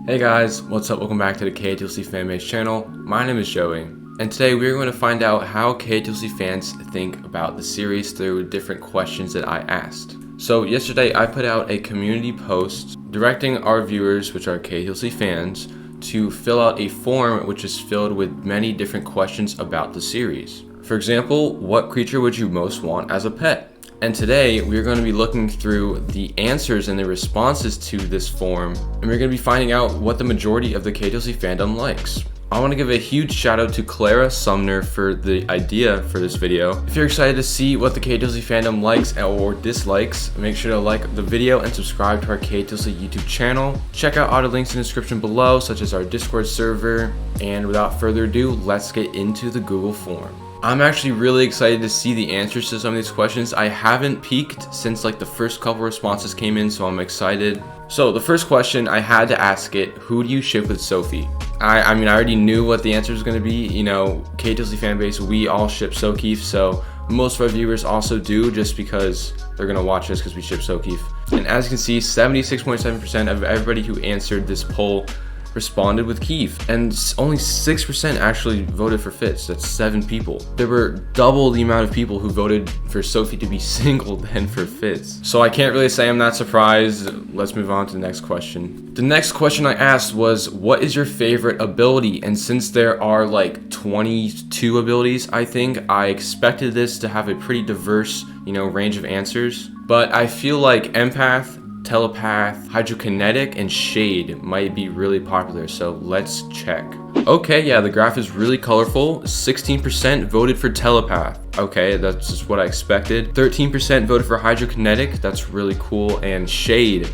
Hey guys, what's up? Welcome back to the KOTLC Fanbase channel. My name is Joey, and today we're going to find out how KOTLC fans think about the series through different questions that I asked. So yesterday I put out a community post directing our viewers, which are KOTLC fans, to fill out a form which is filled with many different questions about the series. For example, what creature would you most want as a pet? And today we're going to be looking through the answers and the responses to this form, and we're going to be finding out what the majority of the KOTLC fandom likes. I want to give a huge shout out to Clara Sumner for the idea for this video. If you're excited to see what the KOTLC fandom likes or dislikes, make sure to like the video and subscribe to our KOTLC YouTube channel. Check out all the links in the description below, such as our Discord server. And without further ado, let's get into the Google form. I'm actually really excited to see the answers to some of these questions. I haven't peeked since like the first couple responses came in, so I'm excited. So the first question, I had to ask it, who do you ship with Sophie? I mean, I already knew what the answer was going to be. You know, KOTLC Fanbase, we all ship Sokeefe, so most of our viewers also do, just because they're going to watch us because we ship Sokeefe. And as you can see, 76.7% of everybody who answered this poll responded with Keefe, and only 6% actually voted for Fitz. That's 7 people. There were double the amount of people who voted for Sophie to be single than for Fitz. So I can't really say I'm not surprised. Let's move on to the next question. The next question I asked was, what is your favorite ability? And since there are like 22 abilities, I think I expected this to have a pretty diverse, range of answers. But I feel like Empath, Telepath, Hydrokinetic, and Shade might be really popular, so let's check. Okay, yeah, the graph is really colorful. 16% voted for Telepath. Okay, that's just what I expected. 13% voted for Hydrokinetic. That's really cool. And Shade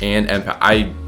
and Empath.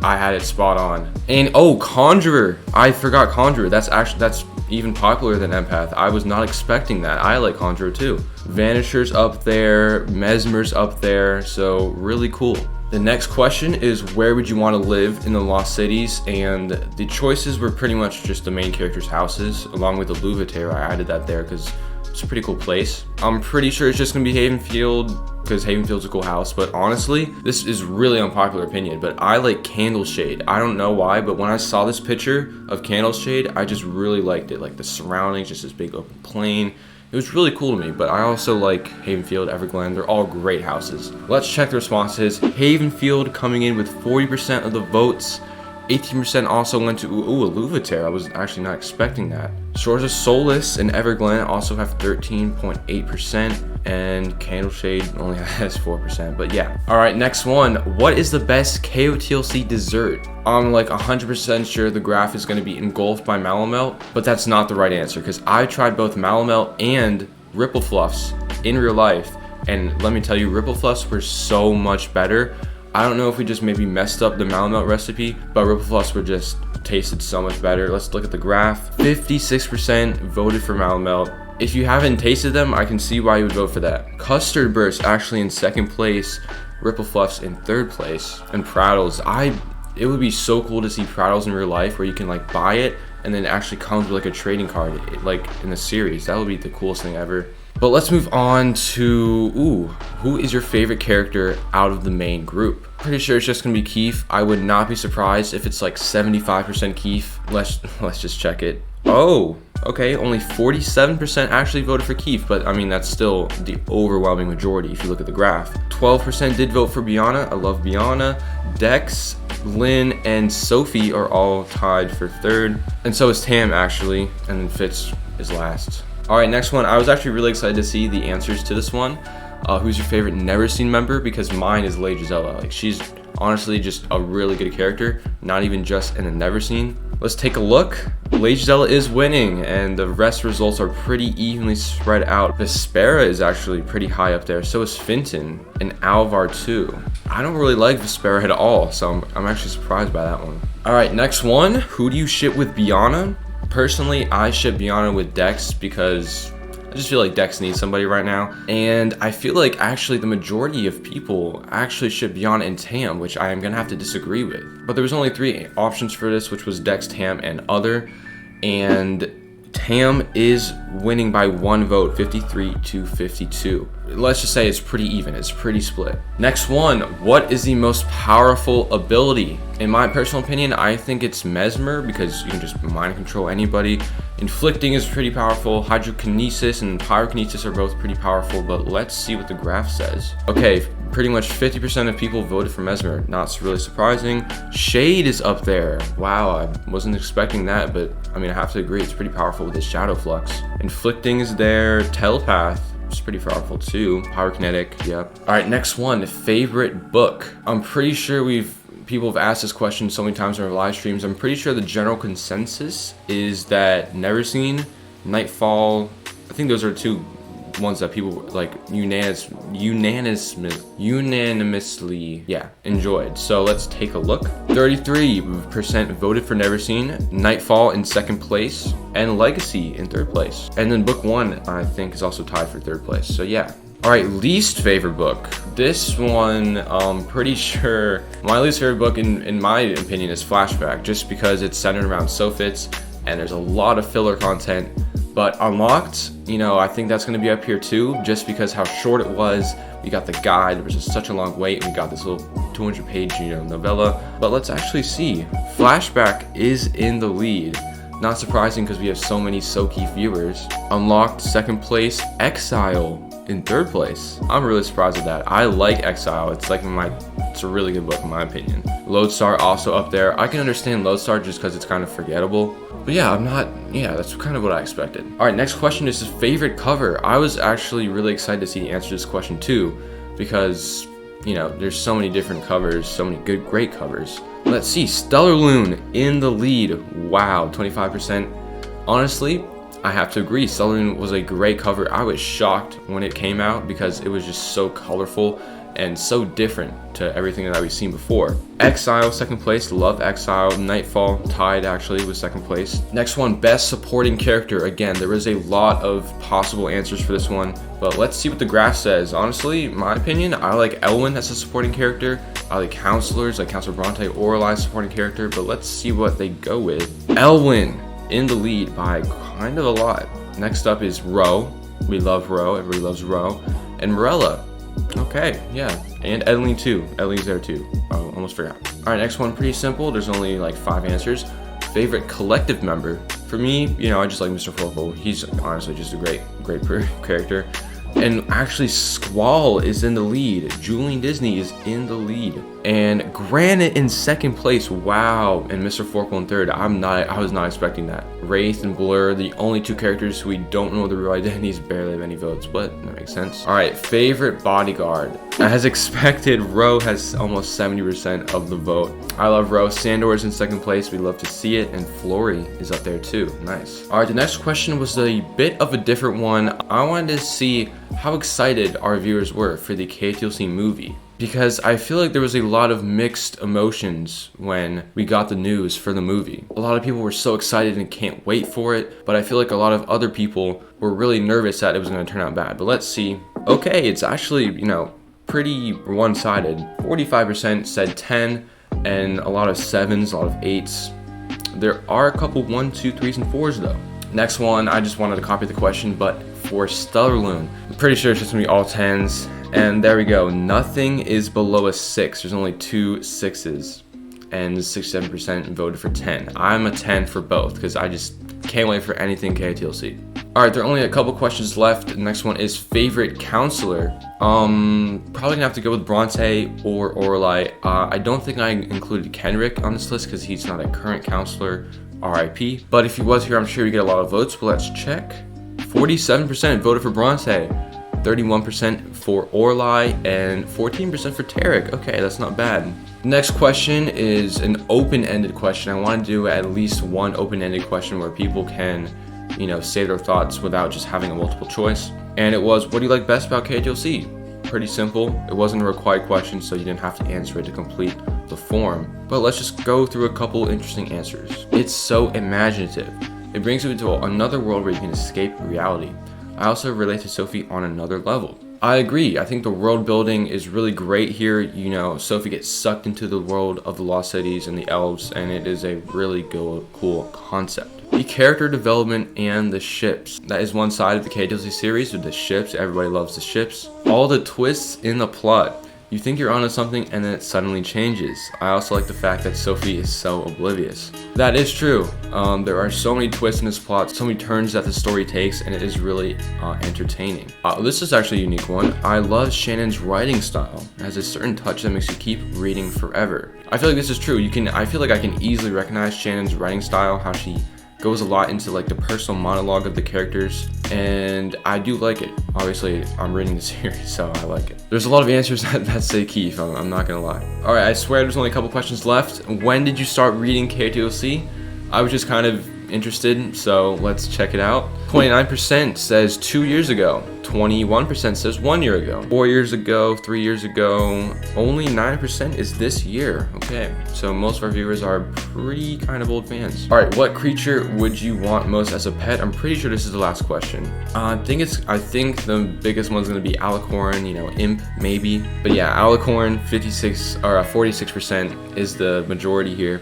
I had it spot on. And oh, Conjurer. I forgot Conjurer. That's even popular than Empath. I was not expecting that. I like Conjurer too. Vanisher's up there, Mesmer's up there, so really cool. The next question is, where would you want to live in the Lost Cities? And the choices were pretty much just the main characters' houses, along with the Louveterre. I added that there because it's a pretty cool place. I'm pretty sure it's just going to be Havenfield, because Havenfield's a cool house. But honestly, this is really unpopular opinion, but I like Candleshade. I don't know why, but when I saw this picture of Candleshade, I just really liked it. Like the surroundings, just this big open plain. It was really cool to me, but I also like Havenfield, Everglen. They're all great houses. Let's check the responses. Havenfield coming in with 40% of the votes. 18% also went to a Louveterre. I was actually not expecting that. Shores of Solace and Everglen also have 13.8%, and Candleshade only has 4%, but yeah. All right, next one. What is the best KOTLC dessert? I'm like 100% sure the graph is going to be engulfed by Malamelt, but that's not the right answer, because I tried both Malamelt and Ripple Fluffs in real life, and let me tell you, Ripple Fluffs were so much better. I don't know if we just maybe messed up the Malamelt recipe, but Ripple Fluffs were just tasted so much better. Let's look at the graph. 56% voted for Malamelt. If you haven't tasted them, I can see why you would vote for that. Custard Burst actually in second place, Ripple Fluffs in third place, and Prattles. It would be so cool to see Prattles in real life, where you can like buy it and then it actually comes with like a trading card, like in the series. That would be the coolest thing ever. But let's move on to, who is your favorite character out of the main group? Pretty sure it's just gonna be Keefe. I would not be surprised if it's like 75% Keefe. Let's just check it. Oh, okay, only 47% actually voted for Keefe, but I mean, that's still the overwhelming majority if you look at the graph. 12% did vote for Biana. I love Biana. Dex, Lynn, and Sophie are all tied for third. And so is Tam actually, and then Fitz is last. All right, next one. I was actually really excited to see the answers to this one. Who's your favorite Neverseen member? Because mine is Gisela. Like, she's honestly just a really good character, not even just in the Neverseen. Let's take a look. Gisela is winning, and the rest results are pretty evenly spread out. Vespera is actually pretty high up there. So is Finton and Alvar too. I don't really like Vespera at all, so I'm actually surprised by that one. All right, next one. Who do you ship with Biana? Personally, I ship Biana with Dex because I just feel like Dex needs somebody right now. And I feel like actually the majority of people actually ship Biana and Tam, which I am going to have to disagree with. But there was only 3 options for this, which was Dex, Tam, and other. And Pam is winning by 1 vote, 53 to 52. Let's just say it's pretty even, it's pretty split. Next one, what is the most powerful ability? In my personal opinion, I think it's Mesmer, because you can just mind control anybody. Inflicting is pretty powerful. Hydrokinesis and pyrokinesis are both pretty powerful, but let's see what the graph says. Okay, pretty much 50% of people voted for Mesmer. Not really surprising. Shade is up there. Wow, I wasn't expecting that, but I mean, I have to agree, it's pretty powerful with the Shadow Flux. Inflicting is there. Telepath, it's pretty powerful too. Pyrokinetic, yep. All right, next one, favorite book. I'm pretty sure people have asked this question so many times in our live streams. I'm pretty sure the general consensus is that Neverseen, Nightfall, I think those are two ones that people like unanimously enjoyed. So let's take a look. 33% voted for Neverseen, Nightfall in 2nd place, and Legacy in 3rd place. And then book 1, I think, is also tied for 3rd place. So yeah. All right, least favorite book. This one, I'm pretty sure my least favorite book in my opinion is Flashback, just because it's centered around Sophitz and there's a lot of filler content. But Unlocked, you know, I think that's going to be up here too, just because how short it was. We got the guide, there was just such a long wait, and we got this little 200-page, you know, novella. But let's actually see. Flashback is in the lead. Not surprising because we have so many Sokeefe viewers. Unlocked 2nd place, Exile in 3rd place. I'm really surprised with that. I like Exile. It's like it's a really good book in my opinion. Lodestar also up there. I can understand Lodestar just because it's kind of forgettable. But yeah, that's kind of what I expected. All right, next question is his favorite cover. I was actually really excited to see the answer to this question too, because, you know, there's so many different covers, so many great covers. Let's see, Stellar Loon in the lead. Wow, 25%. Honestly, I have to agree, Stellar Loon was a great cover. I was shocked when it came out because it was just so colorful and so different to everything that we've seen before. Exile, 2nd place, love Exile. Nightfall, tied actually with 2nd place. Next one, best supporting character. Again, there was a lot of possible answers for this one, but let's see what the graph says. Honestly, in my opinion, I like Elwyn as a supporting character. I like Councillors, like Councillor Bronte or Eli's supporting character, but let's see what they go with. Elwyn in the lead by kind of a lot. Next up is Ro. We love Ro, everybody loves Ro. And Morella. Okay, yeah, and Edeline too. Edeline's there too. Oh, almost forgot. All right, next one, pretty simple. There's only like 5 answers. Favorite collective member. For me, you know, I just like Mr. Focal. He's honestly just a great character. And actually, Squall is in the lead. Julian Disney is in the lead. And Granite in 2nd place. Wow. And Mr. Forkle in 3rd. I was not expecting that. Wraith and Blur, the only 2 characters who we don't know their real identities, barely have any votes, but that makes sense. All right, favorite bodyguard. As expected, Ro has almost 70% of the vote. I love Ro. Sandor is in 2nd place. We love to see it. And Flory is up there too. Nice. All right, the next question was a bit of a different one. I wanted to see how excited our viewers were for the KOTLC movie, because I feel like there was a lot of mixed emotions when we got the news for the movie. A lot of people were so excited and can't wait for it, but I feel like a lot of other people were really nervous that it was going to turn out bad. But let's see. Okay, it's actually, you know, pretty one-sided. 45% said 10, and a lot of 7s, a lot of 8s. There are a couple 1, 2, 3s, and 4s though. Next one, I just wanted to copy the question, but for Stellar Loon, I'm pretty sure it's just gonna be all 10s. And there we go, nothing is below a 6. There's only 2 6s, and 67% voted for 10. I'm a 10 for both, because I just can't wait for anything KOTLC. Alright, there are only a couple questions left. The next one is favorite counselor. Probably gonna have to go with Bronte or Orlai. I don't think I included Kenrick on this list because he's not a current counselor. RIP. But if he was here, I'm sure you get a lot of votes. But let's check. 47% voted for Bronte, 31% for Orlai, and 14% for Tarek. Okay, that's not bad. Next question is an open-ended question. I want to do at least one open-ended question where people can, you know, say their thoughts without just having a multiple choice. And it was, what do you like best about KOTLC? Pretty simple. It wasn't a required question, so you didn't have to answer it to complete the form. But let's just go through a couple interesting answers. It's so imaginative. It brings you into another world where you can escape reality. I also relate to Sophie on another level. I agree. I think the world building is really great here. You know, Sophie gets sucked into the world of the Lost Cities and the elves, and it is a really cool concept. The character development and the ships. That is one side of the KOTLC series with the ships. Everybody loves the ships. All the twists in the plot. You think you're onto something and then it suddenly changes. I also like the fact that Sophie is so oblivious. That is true. There are so many twists in this plot, so many turns that the story takes, and it is really entertaining. This is actually a unique one. I love Shannon's writing style. It has a certain touch that makes you keep reading forever. I feel like this is true. I feel like I can easily recognize Shannon's writing style, how she goes a lot into like the personal monologue of the characters, and I do like it. Obviously, I'm reading the series, so I like it. There's a lot of answers that say Keith, I'm not gonna lie. All right, I swear there's only a couple questions left. When did you start reading KOTLC? I was just kind of interested, so let's check it out. 29% says 2 years ago. 21% says 1 year ago. 4 years ago, 3 years ago. Only 9% is this year. Okay, so most of our viewers are pretty kind of old fans. All right, what creature would you want most as a pet? I'm pretty sure this is the last question. I think the biggest one's gonna be alicorn, you know, imp maybe. But yeah, alicorn 46% is the majority here.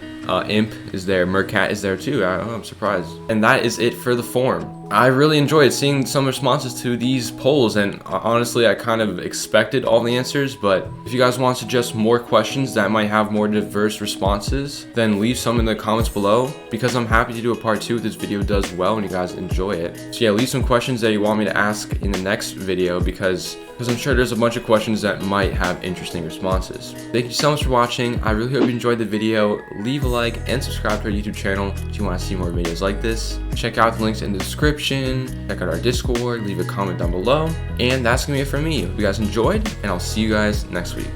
Imp is there, Mercat is there too. I'm surprised. And that is it for the forum. I really enjoyed seeing some responses to these polls, and honestly I kind of expected all the answers, but if you guys want to suggest more questions that might have more diverse responses, then leave some in the comments below, because I'm happy to do a part 2 if this video does well and you guys enjoy it. So yeah, leave some questions that you want me to ask in the next video, because I'm sure there's a bunch of questions that might have interesting responses. Thank you so much for watching. I really hope you enjoyed the video. Leave a like and subscribe to our YouTube channel if you want to see more videos like this. Check out the links in the description. Check out our Discord. Leave a comment down below. And that's going to be it for me. Hope you guys enjoyed, and I'll see you guys next week.